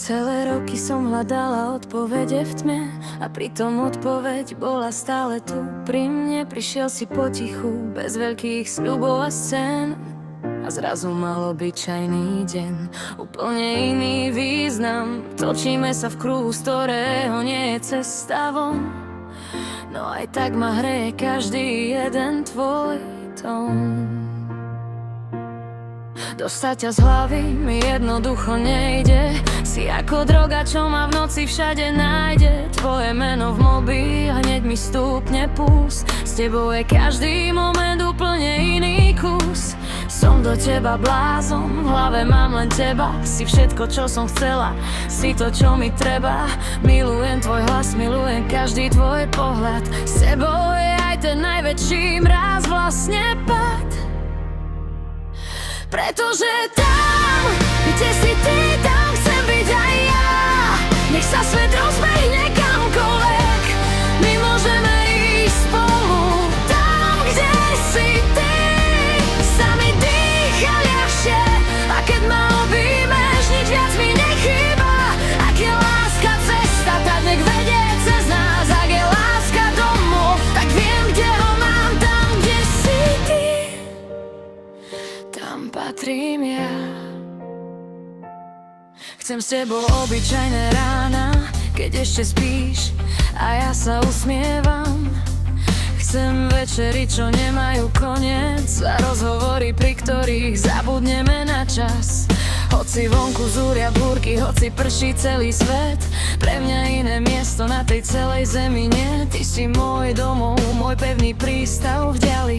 Celé roky som hľadala odpovede v tme a pritom odpoveď bola stále tu. Pri mne prišiel si potichu, bez veľkých sľubov a scén. A zrazu mal obyčajný deň, úplne iný význam. Točíme sa v kruhu, z ktorého nie je cesta von. No aj tak ma hreje každý jeden tvoj tón. Dostať ťa z hlavy mi jednoducho nejde. Si ako droga, čo ma v noci všade nájde. Tvoje meno v mobi a hneď mi stúpne puls. S tebou je každý moment úplne iný kus. Som do teba blázon, v hlave mám len teba. Si všetko, čo som chcela, si to, čo mi treba. Milujem tvoj hlas, milujem každý tvoj pohľad. S tebou je aj ten najväčší mráz, vlastne pád. Pretože tam, kde si ty, tam chcem byť aj ja. Nech sa svet rozbehne kamkoľvek, my môžeme ísť spolu. Tam, kde si ty, sa mi dýcha ľahšie. A keď ma objímeš, nič viac mi nechýba. Ak je láska cesta, tak nech vedie cez nás. Ak je láska domov, tak viem, kde ho mám. Tam, kde si ty, tam patrím ja. Chcem s tebou obyčajné rána, keď ešte spíš a ja sa usmievam. Chcem večery, čo nemajú koniec a rozhovory, pri ktorých zabudneme na čas. Hoci vonku zúria búrky, hoci prší celý svet, pre mňa iné miesto na tej celej zemi nie. Ty si môj domov, môj pevný prístav v ďali.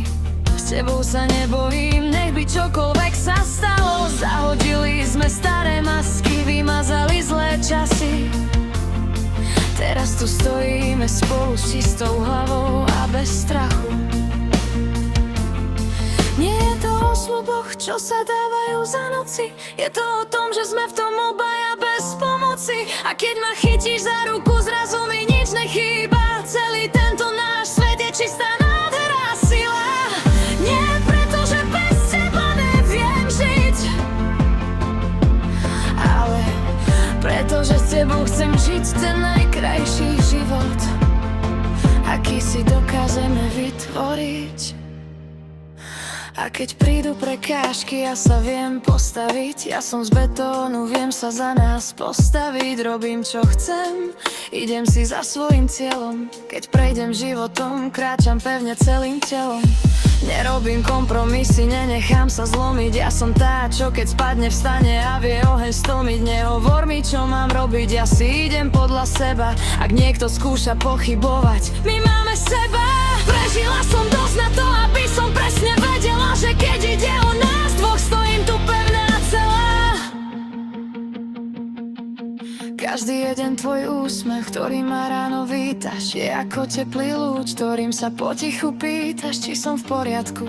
S tebou sa nebojím, nech by čokoľvek sa stalo. Zahodili sme staré masky, vymazali zlé časy. Teraz tu stojíme spolu s čistou hlavou a bez strachu. Nie je to o sľuboch, čo sa dávajú za noci. Je to o tom, že sme v tom obaja bez pomoci. A keď ma chytíš za ruku, zrazu mi nič nechýba. Celý tento náš svet je čistá nádhera, sila. Nie preto, že bez teba neviem žiť, ale preto, že s tebou chcem žiť ten najkrajší život, aký si dokážeme vytvoriť. A keď prídu prekážky, ja sa viem postaviť. Ja som z betónu, viem sa za nás postaviť. Robím čo chcem, idem si za svojím cieľom. Keď prejdem životom, kráčam pevne celým telom. Nerobím kompromisy, nenechám sa zlomiť. Ja som tá, čo keď spadne, vstane a vie oheň stlmiť. Nehovor mi, čo mám robiť, ja si idem podľa seba. Ak niekto skúša pochybovať, my máme seba. Prežila som dosť na to, aby som presne vedela, že keď ide o nás dvoch, stojím tu pevná celá. Každý jeden tvoj úsmech, ktorý ma ráno vítaš, je ako teplý lúč, ktorým sa potichu pýtaš, či som v poriadku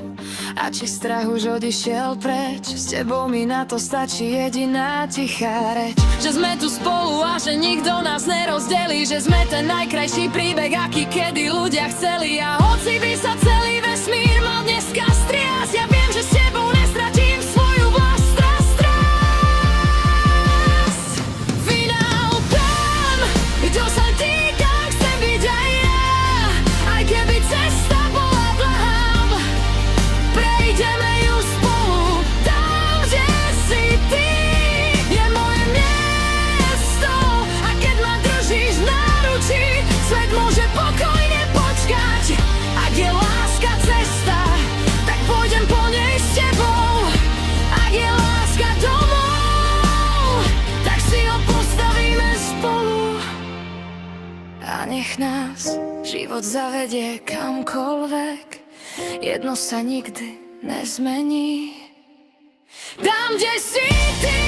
a či strach už odišiel preč. S tebou mi na to stačí jediná tichá reč, že sme tu spolu a že nikto nás nerozdelí, že sme ten najkrajší príbeh, aký kedy ľudia chceli. A hoci by sa celý vesmír mal dneska striasť, ja viem, že s tebou nestratím svoju vlastnú strasť. Finál tam, kto sa týka, chcem byť aj ja. Aj keby cesta bola dlhá, prejdeme ju spolu. Tam, kde si ty, je moje miesto. A keď ma držíš v náručí, svet môže pokojne počkať. Ak je láska cesta, tak pôjdem po nej s tebou. Ak je láska domov, tak si ho postavíme spolu. A nech nás život zavedie kamkoľvek, jedno sa nikdy nezmení. Tam, kde si ty,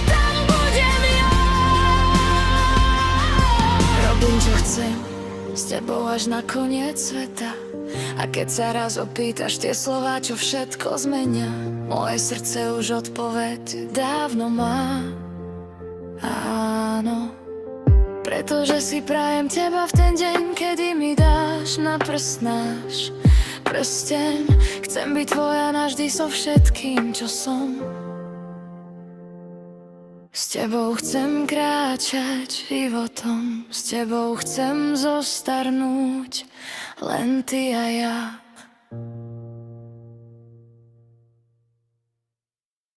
tam budem ja. Robím, čo chcem, s tebou až na koniec sveta. A keď sa raz opýtaš tie slová, čo všetko zmenia, moje srdce už odpoveď dávno má. Áno, pretože si prajem teba v ten deň, kedy mi dáš na prst náš prsteň. Chcem byť tvoja navždy so všetkým, čo som. S tebou chcem kráčať životom, s tebou chcem zostarnúť, len ty a ja.